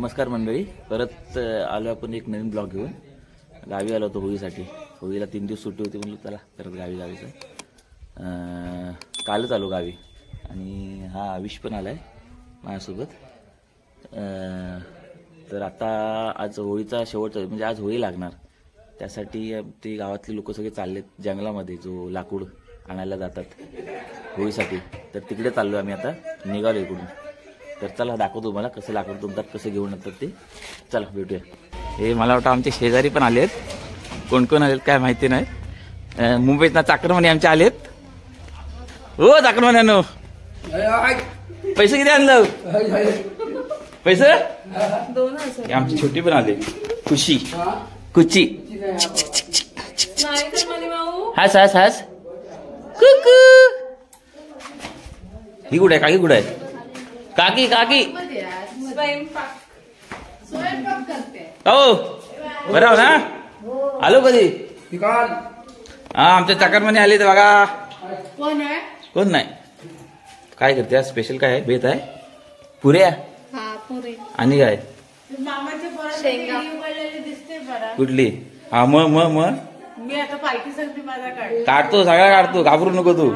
नमस्कार मंडळी, परत आलो आपण एक नवीन ब्लॉग घेऊन. गावी आलो होतो होळीसाठी. होळीला 3 दिवस सुट्टी होती म्हणून त्याला परत गावी जायचं. कालच आलो गावी आणि हा आविष पण आलाय माझ्यासोबत. तर आता आज होळीचा शेवटचा म्हणजे आज होळी लागणार, त्यासाठी ते गावातले लोक सगळे चाललेत जंगलामध्ये जो लाकूड आणायला जातात होळीसाठी. तर तिकडे चाललो आम्ही आता, निघालो इकडून. तर चला दाखवतो तुम्हाला कसं लाकूड तुमतात, कसं घेऊन येतात ते. चला भेटूया. हे मला वाटतं आमचे शेजारी पण आलेत. कोण कोण आलेत काय माहिती नाही. मुंबईत चाकरमानी आमचे आलेत. हो चाकरमान्यानो, पैसे किती आणलं? पैसे आमची छोटी पण आले. खुशी कुची हास हास हास कुकू. ही कुठे आहे? काकी कुठे आहे? काकी काकी हो बरं ना. आलो कधी? हा आमच्या चाकरमानी आले तर बघा. कोण नाही. काय करते? स्पेशल काय आहे? बेत आहे, पुऱ्या आणि काय कुठली? हा मग मग मग मी आता पालखी सांगते माझा काढतो, सगळा काढतो, घाबरू नको तू.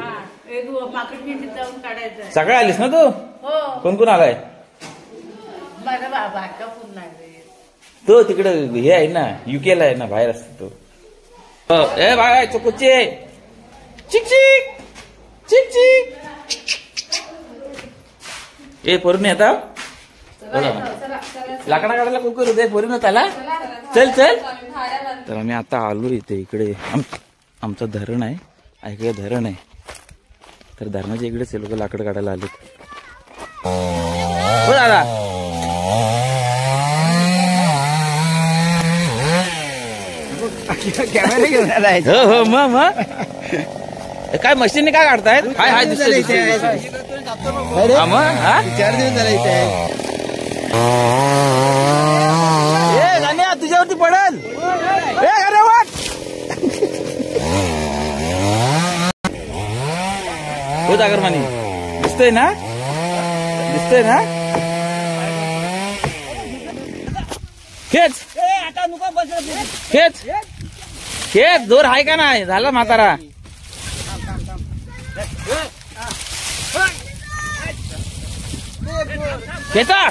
जाऊन काढायचं. सगळं आलीस ना तू? हो. कोण कोण आलाय? माझा बारका पूर्ण तो तिकडे हे आहे ना, UK ला आहे ना, बाहेर असतो तो. ए बाय चुकुचे चिक चिक चिक चिक. ए पोरून आता लाकडा काढायला कुकर होते पोरून त्याला. चल चल. तर आम्ही आता आलो इथे. इकडे आमचं धरण आहे, इकडे धरण आहे. तर धरणाच्या इकडेच लोक लाकड काढायला आले. हो दादा. कॅमेरा घेऊन आलाय. हो हो मग मग काय मशीनने काय काढतायत? हाय हाय दिसतंय. 4 दिवस झाले इथे. ए गाण्या तुझ्यावरती पडेल. ए गाण्या वाट. हो जागरमानी दिसतोय ना, दिसतोय ना. खेच खेच खेच. जोर आहे का नाही? झाला म्हातारा. खेचा.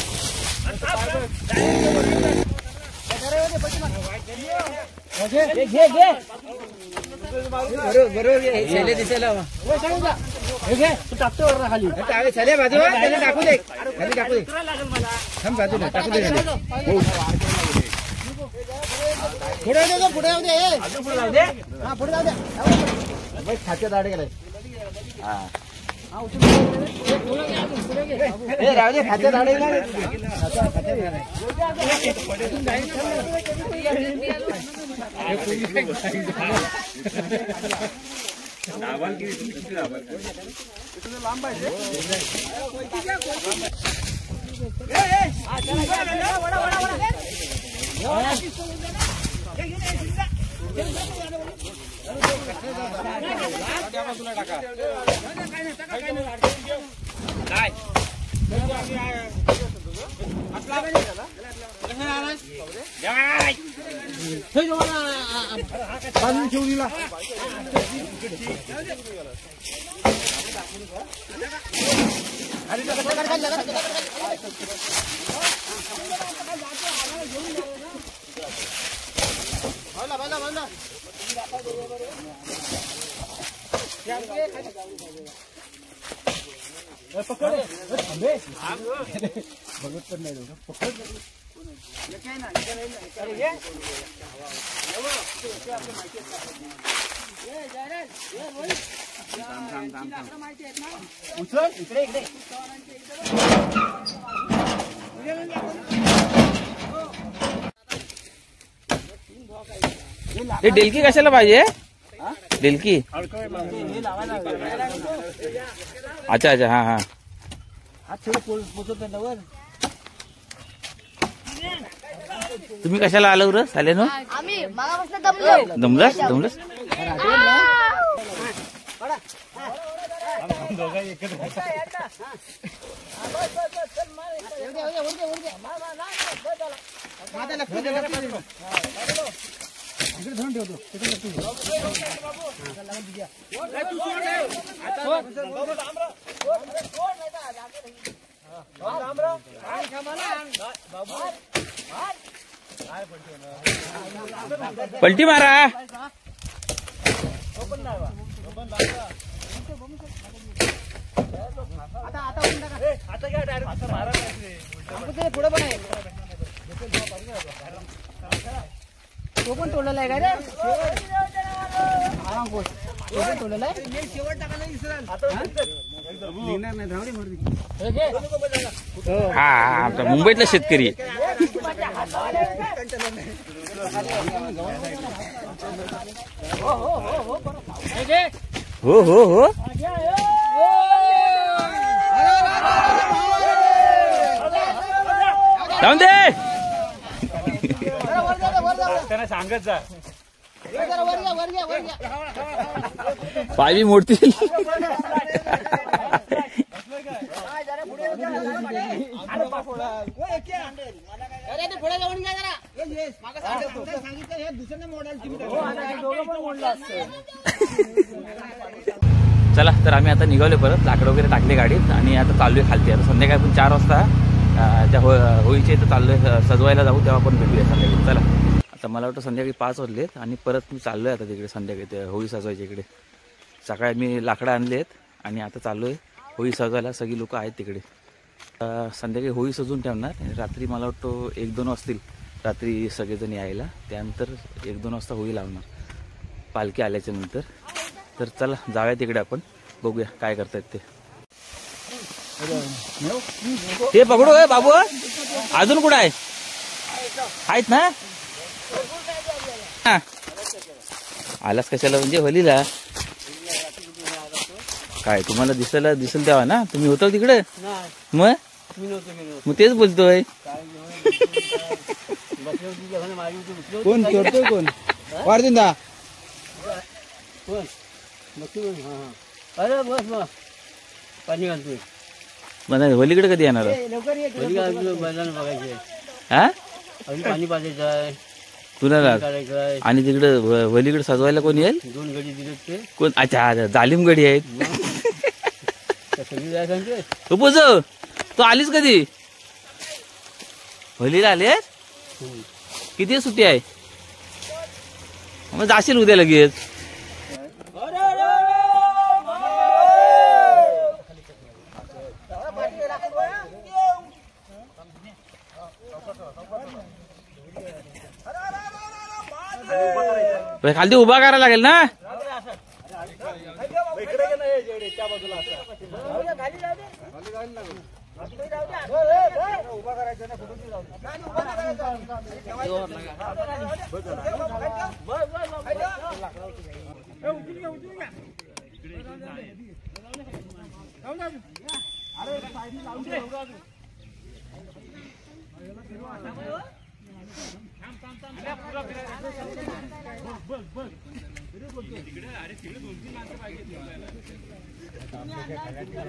बरोबर दिसायला टाकतो खाली. बाजूला त्याला टाकू दे, खाली टाकू दे. थांब बाजूला टाकू दे. पुढे जाऊ दे, पुढे जाऊ दे. हा पुढे जाऊ दे. खात्या दाडे गेलाय. राहू दे, खात्या दाडे गेला. लांब आहे ठेवलीला. बघत पण नाही. उचल इकडे इकडे. हे डेलकी कशाला पाहिजे? डेलकी. अच्छा अच्छा. हा हा. तुम्ही कशाला आलो रे साले नो? दमलस दमलस. माझा लक्ष दे, लक्ष दे. इकडे धरून ठेवतो. तिकडे लक्ष दे. पलटी मारा. पुढे पण आहे. तो पण तोडलेला आहे का रे? आराम बोल. तो पण तोडलेला आहे. शेवट टाकायला विसराल. निघणार नाही, धावडी मारली. हा आमचा मुंबईतला शेतकरी. हो हो हो जाऊन दे. त्यांना सांगत जा. पाय बी मोडतील. पुढे जाऊन घ्या जरा. सांगितलं हे दुसऱ्या मॉडेल. चला तर आम्ही आता निघालो परत. लाकडं वगैरे टाकले गाडीत आणि आता चाललोय खालती. आता संध्याकाळी पण 4 वाजता त्या होळीच्या इथं चाललोय सजवायला जाऊ, तेव्हा पण भेटूया संध्याकाळी. चला आता मला वाटतं संध्याकाळी 5 वाजलेत आणि परत मी चाललोय आता तिकडे संध्याकाळी ते होळी सजवायच्या इकडे. सकाळी मी लाकडं आणलेत आणि आता चाललोय होळी सजवायला. सगळी लोक आहेत तिकडे. संध्याकाळी होळी सजवून ठेवणार. रात्री मला वाटतं 1-2 वाजतील रात्री सगळेजण यायला. त्यानंतर 1-2 वाजता होळी लावणार पालखी आल्याच्या नंतर. तर चला जाऊया तिकडे, आपण बघूया काय करतायत ते. ते पकडू बाबू. अजून कुठं आहे? आहेत ना? आलास कशाला म्हणजे होलीला? काय तुम्हाला दिसेल तेव्हा ना? तुम्ही होता तिकडे? मग तेच बोलतोय. कोण करतोय? कोण वाढदिंदा? अरे बस मग पाणी घालतोय. मला होलीकडे कधी येणार? बघायचे. हा अजून पाणी पाजायचं आहे. तुला आणि तिकडे होलीकडे सजवायला कोण येईल? 2 गडी दिले ते. कोण? अच्छा जालिम गडी आहेत. पोच तू आलीस कधी? होलीला आले? किती सुट्टी आहे? मग जाशील उद्या लगेच. खाली उभा करायला लागेल ना?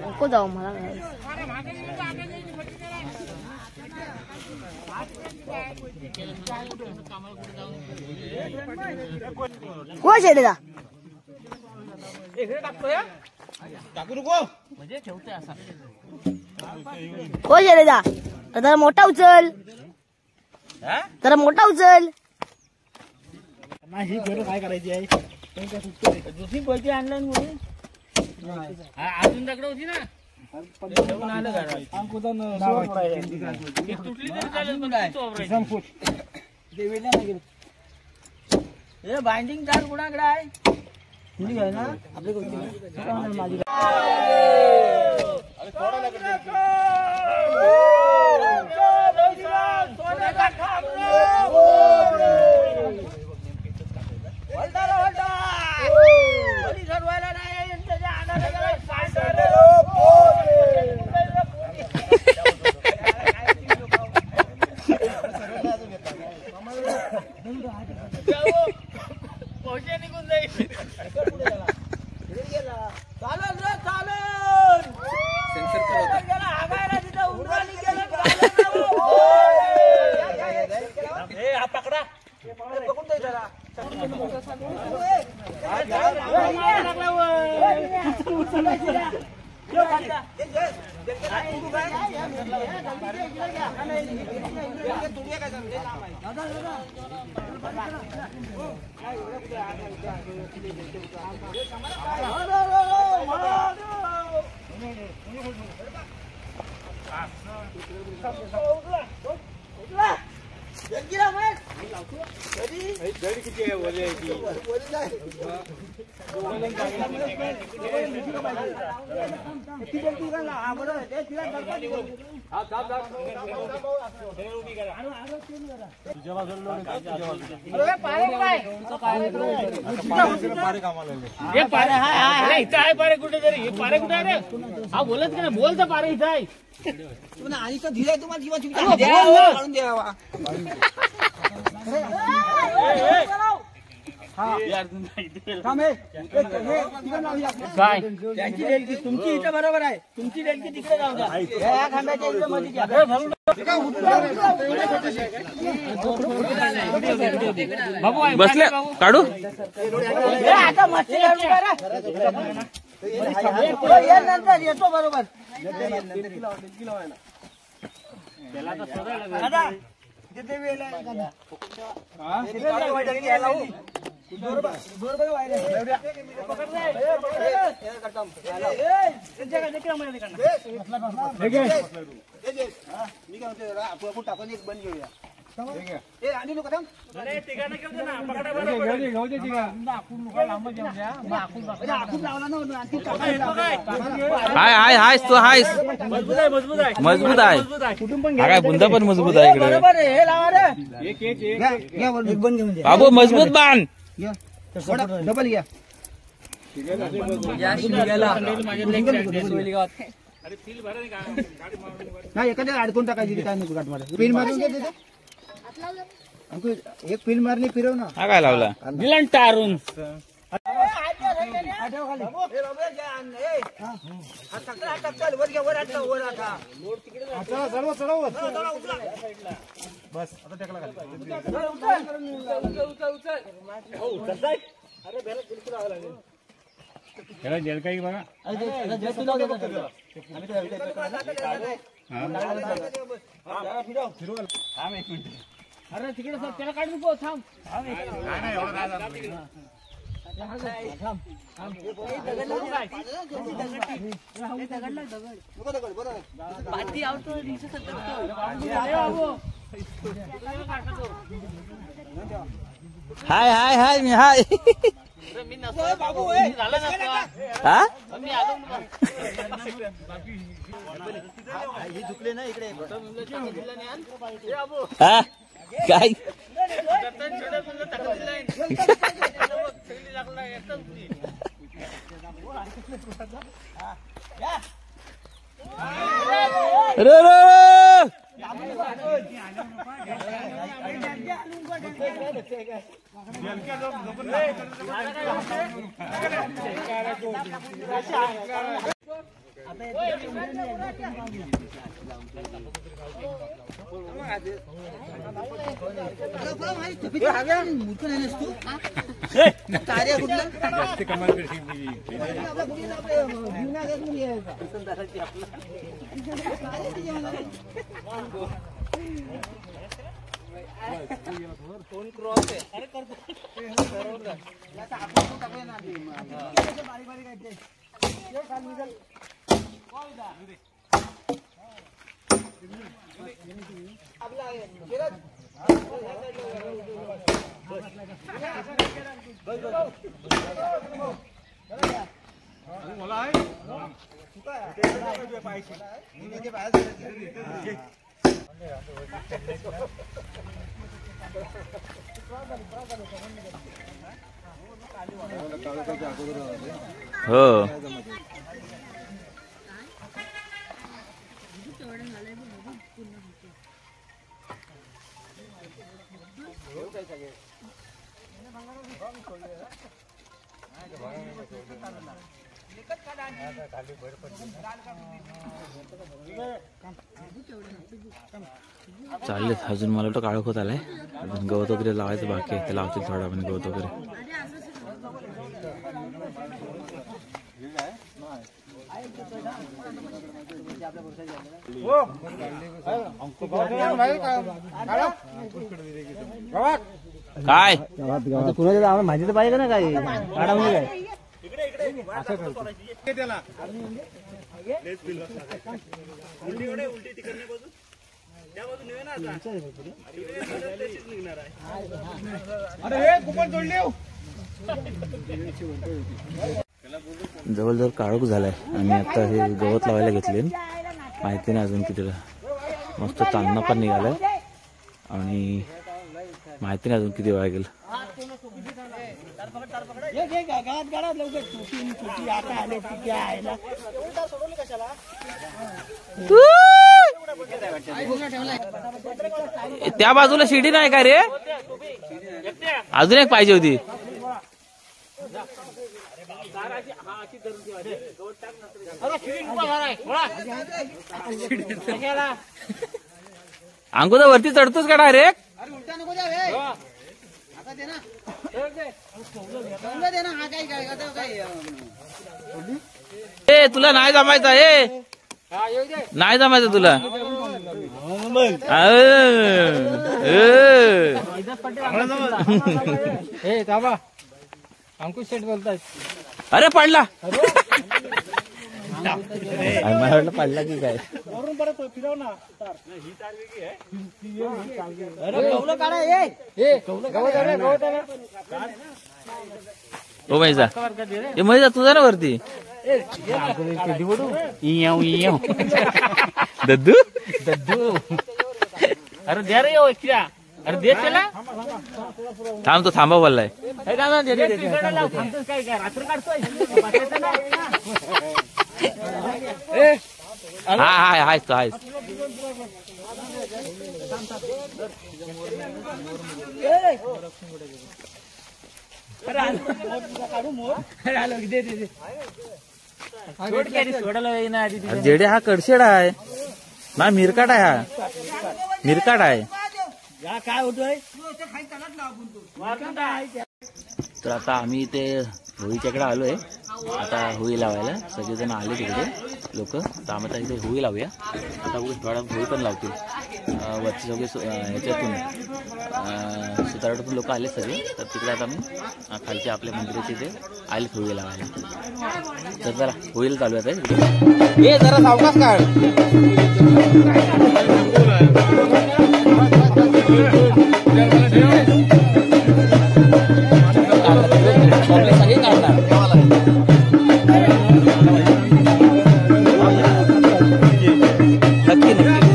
नको जाऊ मला. कोण शेडीला टाकू नको. कोण शेडीला? जरा मोठा उचल, जरा मोठा उचल. ही घर काय करायची आहे? दुसरी पैसे ऑनलाईन म्हणून अजून दगड होती ना. बाइंडिंग तार कुणाकडे आहे? ना आपल्या निघून जाईल. चालेल रे चालेल. बोलत का बोल तर पारे इथं आहे आणि तो धीरे तुम्हाला जीवन द्यावा तुमची इथं बरोबर आहे तुमची डेलकी तिकडे जाऊ द्या खांब्याच्या इथं मध्ये बसले काढू आता मस्ती नंतर येतो बरोबर टाकून एक बंद घेऊया आणि लोक हाय हाय हाय तो हायस मजबूत आहे काय बुंदा पण मजबूत आहे इकडे बाबू मजबूत बांध डबल घ्या नाही एखाद्या अडकून टाकायची काय नको गाठ मारा पिन मारून घे तिथे एक पिन मारली फिरव ना हा काय लावला दिलन टारून जेल काही बघा अरे तिकडे त्याला काढून पो थांब हाय हाय हाय मी हाय बाबू हा झुकले ना इकडे हा काय रे रे हो चाललेत अजून. मला वाटतं काळोख होत आलाय. अजून गवत वगैरे लावायचं बाकी आहे. ते लावतील थोडा वेळाने गवत वगैरे. काय कुणाच्या माहिती तर पाहिजे ना काय काढा म्हणजे काय जवळजवळ काळोख झालाय आणि आता हे गवत लावायला घेतले. माहिती नाही अजून कितीला. मस्त चांदणा पण निघालाय आणि माहिती नाही अजून किती वेळा गेल. त्या बाजूला शिडी नाही का रे? अजून एक पाहिजे होती. अंकुदा वरती चढतोच का डायरेक्ट? ए तुला नाही जमायचं. नाही जमायचं तुला. अंकुश शेठ बोलताय. अरे पडला. मला वाटलं पडला की काय. ओ मैजा हे मैजा तुझा ना वरती. दद्दू दद्दू अरे द्या रे. अरे दे त्याला. थांब तो थांबा बोललाय. हाय हाय तो हाय. जेडे हा कडशेडा आहे ना. मिरकाट आहे. हा मिरकाट आहे. काय होतोय. तर आता आम्ही इथे होळीच्याकडे आलोय. आता होळी लावायला सगळेजण आले तिकडे लोक. तर आम्ही आता इथे होळी लावूया. आता थोडा होळी पण लावतील. वरचे सगळे ह्याच्यातून सुतारातून लोक आले सगळे. तर तिकडे आता आम्ही खालच्या आपल्या मंदिराच्या इथे आले होळी लावायला. तर जरा होळीला चालू आहे. हे जरा सावकाश काढ. सगळे काढणार. नक्की नक्की.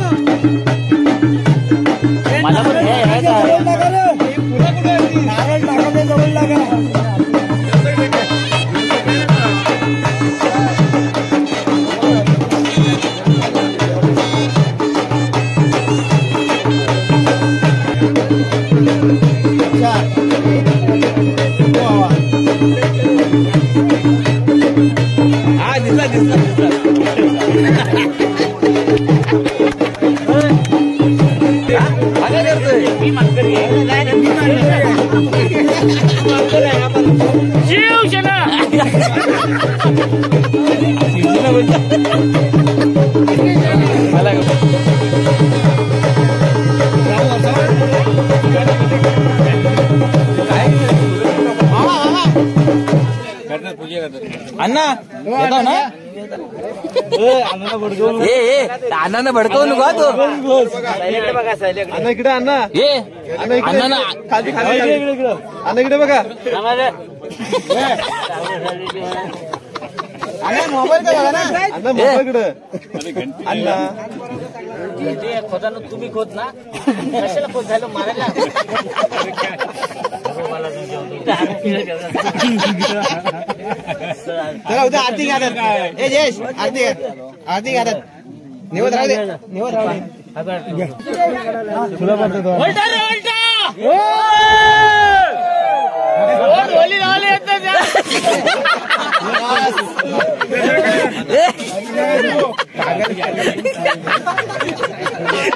मला पण अण्णा येतो ना. अण्णानं भडकवू नको तो. अण्णा इकडे. अण्णा ये अण्णा खाली खाली अण्णा इकडे बघा. अण्णा मोबाईल का बघा ना. अण्णा मोबाईल इकडे. अण्णा खोदानं तुम्ही खोद ना. कशाला खोद झालं मारायला. चला उद्या आरती घालत. ए जयेश आरती आरती घालत. निवत राहू दे. निवत राहू दे. तुला म्हणतो होली लावले येत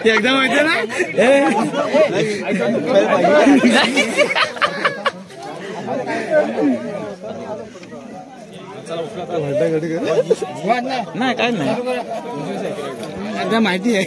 एकदम माहिती ना नाही काय नाही एकदम माहिती आहे.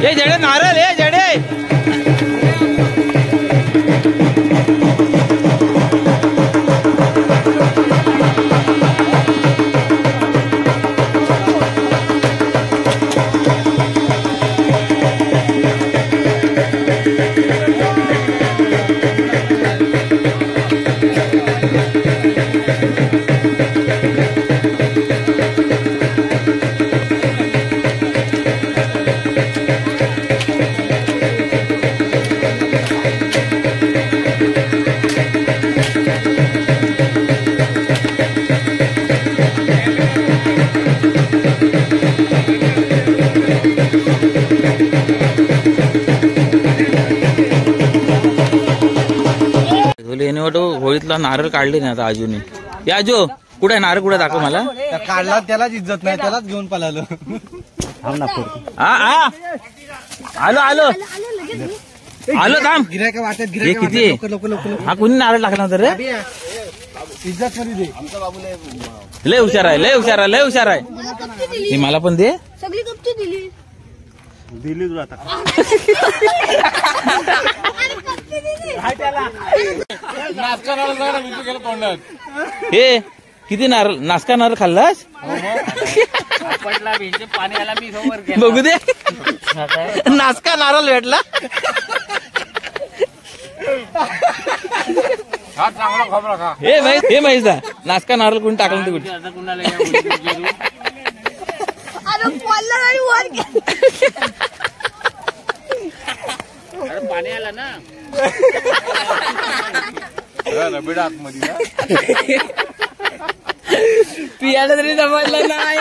ये जड़े नारळ हे जड़े होळीतला नारळ काढले नाही आता अजूनही. या आजो कुठे नारळ कुठे दाखव मला. काढला त्यालाच इज्जत नाही, त्यालाच घेऊन पळालो. हा आलो आलो आलो थांब. गिरायक वाटत हे किती हा कुणी नारळ टाकला होता रे. इज्जत मध्ये दे. लय हुशार आहे, लय हुशार आहे, लय हुशार आहे. हे मला पण दे. सगळी कपची दिली. दिली तुला आता. हे किती नारळ नासका नारळ खाल्लास. बघू दे नासका नारळ भेटला. हे माहिती नासका नारळ कोणी टाकलं ते कुठे. पाणी आला ना पियाला तरी जमलं नाही.